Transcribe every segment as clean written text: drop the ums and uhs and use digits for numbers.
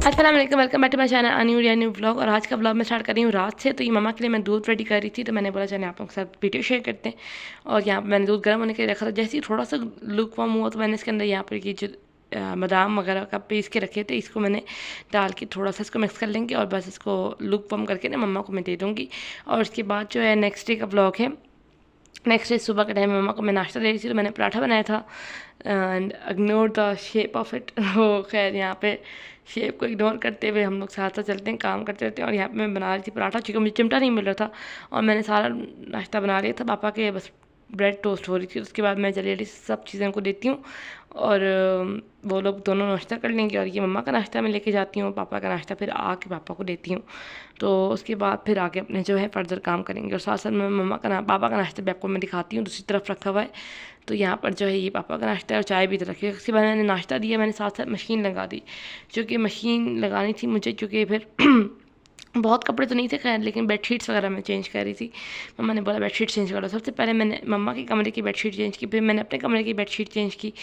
अस्सलाम वालेकुम, welcome back to my channel new vlog. और आज का व्लॉग मैं स्टार्ट कर रही हूँ रात से। तो ये मम्मा के लिए मैं दूध रेडी कर रही थी, तो मैंने बोला चलिए आप लोगों के साथ वीडियो शेयर करते हैं। और यहाँ पर मैंने दूध गर्म होने के लिए रखा था। जैसे ही थोड़ा सा लुक वार्म हुआ तो मैंने इसके अंदर यहाँ पर ये जो बादाम वगैरह का पीस के रखे थे, इसको मैंने डाल के थोड़ा सा इसको मिक्स कर लेंगे और बस इसको लुक वार्म करके ना मम्मा को मैं दे दूँगी। और उसके बाद जो है नेक्स्ट डे का व्लॉग है। नेक्स्ट डे सुबह के टाइम मम्मा को मैं नाश्ता दे रही थी, तो मैंने पराठा बनाया था and ignore the shape of it. वो खैर यहाँ पे शेप को इग्नोर करते हुए हम लोग साथ साथ चलते हैं, काम करते रहते हैं। और यहाँ पे मैं बना रही थी पराठा, क्योंकि मुझे चिमटा नहीं मिल रहा था और मैंने सारा नाश्ता बना लिया था। पापा के बस ब्रेड टोस्ट हो रही थी। उसके बाद मैं जल्दी जल्दी सब चीज़ें उनको देती हूँ और वो लोग दोनों नाश्ता कर लेंगे। और ये मम्मा का नाश्ता मैं लेके जाती हूँ, पापा का नाश्ता फिर आके पापा को देती हूँ। तो उसके बाद फिर आगे अपने जो है फर्दर काम करेंगे। और साथ साथ मैं पापा का नाश्ता भी आपको मैं दिखाती हूँ, दूसरी तरफ रखा हुआ है। तो यहाँ पर जो है ये पापा का नाश्ता है और चाय भी तो रखी है। उसके बाद मैंने नाश्ता दिया, मैंने साथ साथ मशीन लगा दी, क्योंकि मशीन लगानी थी मुझे, क्योंकि फिर बहुत कपड़े तो नहीं थे खैर, लेकिन बेडशीट्स वगैरह मैं चेंज कर रही थी। मम्मा ने बोला बेडशीट चेंज करो। सबसे पहले मैंने मम्मा के कमरे की बेडशीट चेंज की, फिर मैंने अपने कमरे की बेडशीट चेंज की।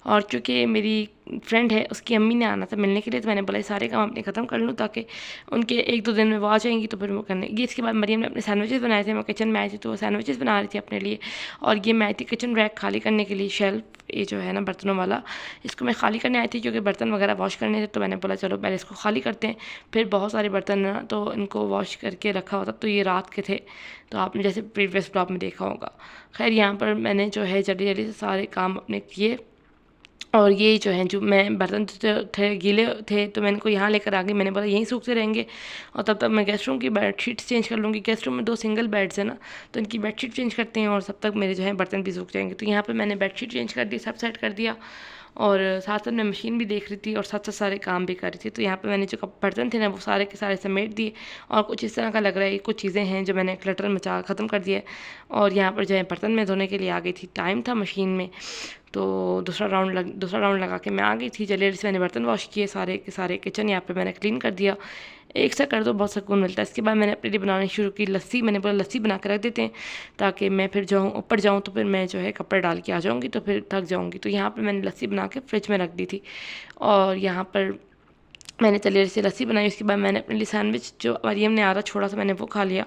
और चूँकि मेरी फ्रेंड है, उसकी अम्मी ने आना था मिलने के लिए, तो मैंने बोला ये सारे काम अपने ख़त्म कर लूँ ताकि उनके 1-2 दिन में वो आ जाएंगी, तो फिर वो करने। इसके बाद मरियम ने अपने सैंडविचेस बनाए थे। मैं किचन में आई थी तो वो सैंडविचेस बना रही थी अपने लिए। और ये मैं आई थी किचन रैक खाली करने के लिए, शेल्फ ये जो है ना बर्तनों वाला, इसको मैं खाली करने आई थी क्योंकि बर्तन वगैरह वॉश करने थे। तो मैंने बोला चलो पहले इसको खाली करते हैं, फिर बहुत सारे बर्तन ना तो इनको वॉश करके रखा होता। तो ये रात के थे, तो आपने जैसे प्रीवियस ब्लॉग में देखा होगा। खैर यहाँ पर मैंने जो है जल्दी जल्दी से सारे काम अपने किए। और ये जो है जो मैं बर्तन थे गीले थे, तो मैं इनको यहाँ लेकर आ गई। मैंने बोला यहीं सूखते रहेंगे और तब तक मैं गेस्ट रूम की बेडशीट चेंज कर लूँगी। गेस्ट रूम में 2 सिंगल बेड्स है ना, तो इनकी बेडशीट चेंज करते हैं और तब तक मेरे जो है बर्तन भी सूख जाएंगे। तो यहाँ पर मैंने बेडशीट चेंज कर दी, सब सेट कर दिया और साथ साथ मैं मशीन भी देख रही थी और साथ साथ सारे काम भी कर रही थी। तो यहाँ पे मैंने जो बर्तन थे ना वो सारे के सारे समेट दिए। और कुछ इस तरह का लग रहा है, कुछ चीज़ें हैं जो मैंने क्लटर मचा ख़त्म कर दिया। और यहाँ पर जो है बर्तन में धोने के लिए आ गई थी, टाइम था मशीन में, तो दूसरा राउंड लगा के मैं आ गई थी। जल्दी से मैंने बर्तन वॉश किए सारे के सारे। किचन यहाँ पे मैंने क्लीन कर दिया। एक से कर दो बहुत सुकून मिलता है। इसके बाद मैंने अपने लिए बनानी शुरू की लस्सी। मैंने बोला लस्सी बना के रख देते हैं ताकि मैं फिर जाऊँ ऊपर जाऊँ तो फिर मैं जो है कपड़े डाल के आ जाऊँगी, तो फिर थक जाऊँगी। तो यहाँ पर मैंने लस्सी बना के फ्रिज में रख दी थी। और यहाँ पर मैंने चलिए से लस्सी बनाई। उसके बाद मैंने अपने लिए सैंडविच जो मरियम ने आधा छोड़ा था मैंने वो खा लिया।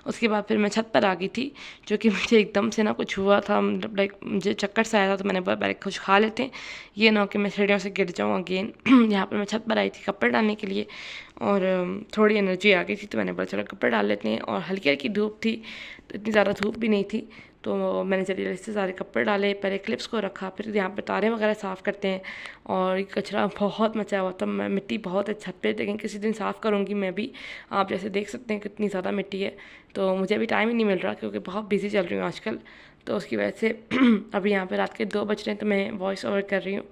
उसके बाद फिर मैं छत पर आ गई थी, जो कि मुझे एकदम से ना कुछ हुआ था, मतलब लाइक मुझे चक्कर से आया था। तो मैंने बोला पहले कुछ खा लेते हैं, ये ना हो कि मैं सीढ़ियों से गिर जाऊँ अगेन। यहाँ पर मैं छत पर आई थी कपड़े डालने के लिए और थोड़ी एनर्जी आ गई थी, तो मैंने बोला चलो कपड़े डाल लेते हैं। और हल्की हल्की धूप थी, तो इतनी ज़्यादा धूप भी नहीं थी। तो मैंने जल्दी से सारे कपड़े डाले, पहले क्लिप्स को रखा, फिर यहाँ पे तारे वगैरह साफ़ करते हैं। और कचरा बहुत मचा हुआ था, मैं मिट्टी बहुत है छत पे, लेकिन किसी दिन साफ़ करूँगी मैं भी। आप जैसे देख सकते हैं कितनी ज़्यादा मिट्टी है, तो मुझे अभी टाइम ही नहीं मिल रहा क्योंकि बहुत बिजी चल रही हूँ आजकल। तो उसकी वजह से अभी यहाँ पे रात के 2 बज रहे हैं, तो मैं वॉइस ओवर कर रही हूँ।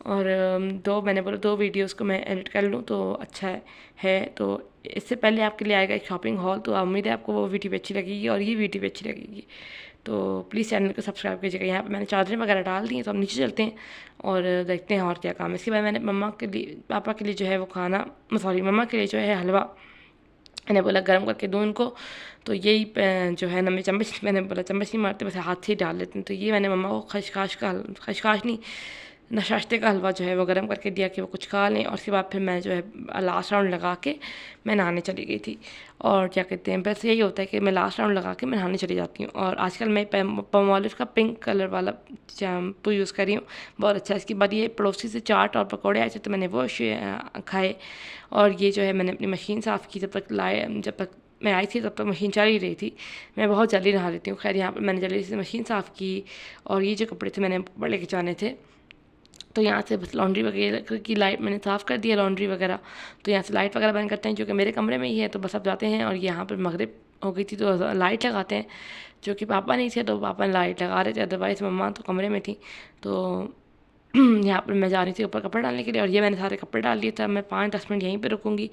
और मैंने बोला 2 वीडियोज़ को मैं एडिट कर लूँ तो अच्छा है। तो इससे पहले आपके लिए आएगा एक शॉपिंग हॉल, तो उम्मीद है आपको वो वीडियो भी अच्छी लगेगी और ये वीडियो भी अच्छी लगेगी। तो प्लीज़ चैनल को सब्सक्राइब कीजिएगा। यहाँ पे मैंने चादरें वगैरह डाल दी हैं, तो हम नीचे चलते हैं और देखते हैं और क्या काम है। इसके बाद मैंने पापा के लिए जो है वो खाना, सॉरी मम्मा के लिए जो है हलवा मैंने बोला गर्म करके दूँ इनको। तो यही जो है ना मैं चम्मच, मैंने बोला चम्मच नहीं मारते, बस हाथ से ही डाल लेते हैं। तो ये मैंने मम्मा को खशखाश नहीं, नाश्ते का हलवा जो है वो गर्म करके दिया कि वो कुछ खा लें। और उसके बाद फिर मैं जो है लास्ट राउंड लगा के मैं नहाने चली गई थी। और क्या कहते हैं, बस यही होता है कि मैं लास्ट राउंड लगा के मैं नहाने चली जाती हूँ। और आजकल मैं पामोलिव का पिंक कलर वाला शैम्पू यूज़ कर रही हूँ, बहुत अच्छा है। इसके बाद ये पड़ोसी से चाट और पकौड़े आए थे, तो मैंने वो खाए। और ये जो है मैंने अपनी मशीन साफ़ की, जब तक मैं आई थी तब तक मशीन चल ही रही थी। मैं बहुत जल्दी नहा लेती हूँ। खैर यहाँ पर मैंने जल्दी से मशीन साफ़ की और ये जो कपड़े थे मैंने ऊपर लेके जाने थे, तो यहाँ से बस लॉन्ड्री वगैरह की लाइट मैंने साफ़ कर दिया, लॉन्ड्री वगैरह। तो यहाँ से लाइट वगैरह बंद करते हैं, जो कि मेरे कमरे में ही है। तो बस अब जाते हैं। और यहाँ पर मगरिब हो गई थी तो लाइट लगाते हैं, जो कि पापा नहीं थे तो पापा ने लाइट लगा रहे थे, अदरवाइज़ मम्मा तो कमरे में थी। तो यहाँ पर मैं जा रही थी ऊपर कपड़े डालने के लिए और ये मैंने सारे कपड़े डाल लिए थे। मैं 5-10 मिनट यहीं पे रुकूंगी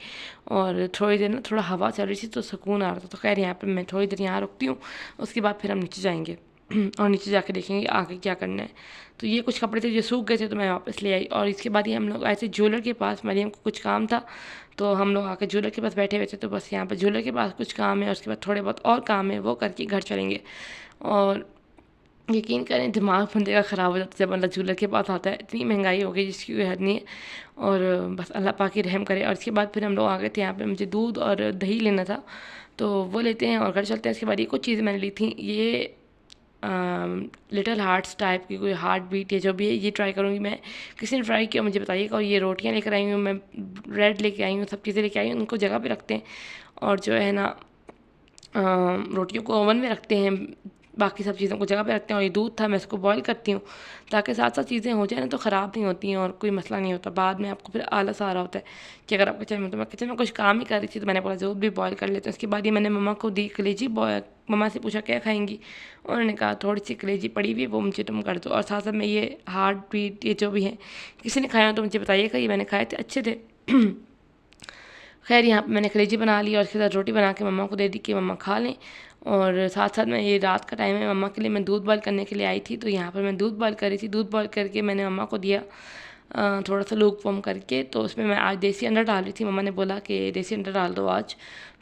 और थोड़ी देर ना थोड़ा हवा चल रही थी तो सुकून आ रहा था। तो खैर यहाँ पे मैं थोड़ी देर यहाँ रुकती हूँ, उसके बाद फिर हम नीचे जाएंगे और नीचे जाके देखेंगे आगे क्या करना है। तो ये कुछ कपड़े थे जो सूख गए थे, तो मैं वापस ले आई। और इसके बाद ये हम लोग आए थे ज्वेलर के पास, मरियम को कुछ काम था, तो हम लोग आके ज्वेलर के पास बैठे हुए थे। तो बस यहाँ पर ज्वेलर के पास कुछ काम है और उसके बाद थोड़े बहुत और काम है, वो करके घर चलेंगे। और यकीन करें दिमाग बंदे का ख़राब हो जाता है जब बंदा चूल्हे के पास आता है। इतनी महंगाई हो गई जिसकी कोई हद नहीं है। और बस अल्लाह पाक ही रहम करे। और इसके बाद फिर हम लोग आ गए थे यहाँ पे, मुझे दूध और दही लेना था तो वो लेते हैं और घर चलते हैं। इसके बाद ये कुछ चीज़ें मैंने ली थी, ये लिटिल हार्ट्स टाइप की कोई हार्ट बीट या जो भी है, ये ट्राई करूँगी मैं। किसी ने ट्राई किया मुझे बताइएगा। और ये रोटियाँ लेकर आई हूँ मैं, ब्रेड लेके आई हूँ, सब चीज़ें लेके आई हूँ, उनको जगह पे रखते हैं। और जो है ना रोटियों को ओवन में रखते हैं, बाकी सब चीज़ों को जगह पे रखते हैं। और ये दूध था, मैं इसको बॉईल करती हूँ ताकि साथ साथ चीज़ें हो जाए ना तो ख़राब नहीं होती हैं और कोई मसला नहीं होता। बाद में आपको फिर आलस आ रहा होता है कि अगर आप किचन में, तो मैं किचन में कुछ काम ही कर रही थी तो मैंने बोला दूध भी बॉयल कर लेते हैं। उसके बाद ये मैंने मम्मा को दी कलेजी बॉयल। मम्मा से पूछा क्या खाएंगी, उन्होंने कहा थोड़ी सी कलेजी पड़ी हुई है वो मुझे तुम कर दो। और साथ साथ में ये हार्ट बीट ये जो भी है, किसी ने खाया हो तो मुझे बताइएगा। ये मैंने खाए थे, अच्छे थे। खैर यहाँ पे मैंने कलेजी बना ली और उसके साथ रोटी बना के मम्मा को दे दी कि मम्मा खा लें। और साथ साथ में ये रात का टाइम है, मम्मा के लिए मैं दूध बॉयल करने के लिए आई थी तो यहाँ पर मैं दूध बॉयल कर रही थी। दूध बॉयल करके मैंने मम्मा को दिया थोड़ा सा लूक वार्म करके। तो उसमें मैं आज देसी अंडा डाल रही थी, मम्मा ने बोला कि देसी अंडा डाल दो आज,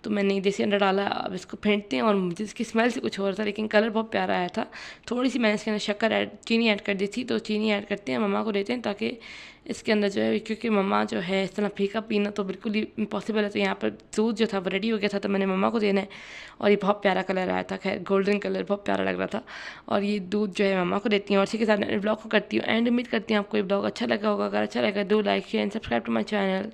तो मैंने देसी अंडा डाला। अब इसको फेंटते हैं और मुझे इसकी स्मेल से कुछ और था लेकिन कलर बहुत प्यारा आया था। थोड़ी सी मैंने इसके अंदर शक्कर ऐड, चीनी ऐड कर दी थी, तो चीनी ऐड करते हैं, मम्मा को देते हैं ताकि इसके अंदर जो है, क्योंकि मम्मा जो है इस तरह फीका पीना तो बिल्कुल ही इम्पॉसिबल है। तो यहाँ पर दूध जो था वो रेडी हो गया था तो मैंने मम्मा को देना है। और ये बहुत प्यारा कलर आया था, खैर गोल्डन कलर, बहुत प्यारा लग रहा था। और ये दूध जो है मम्मा को देती हूँ और इसी के साथ मैं ब्लॉग को करती हूँ एंड। उम्मीद करती हूँ आपको ये ब्लॉग अच्छा लगा होगा। अगर अच्छा लगा, do like share and subscribe to my channel.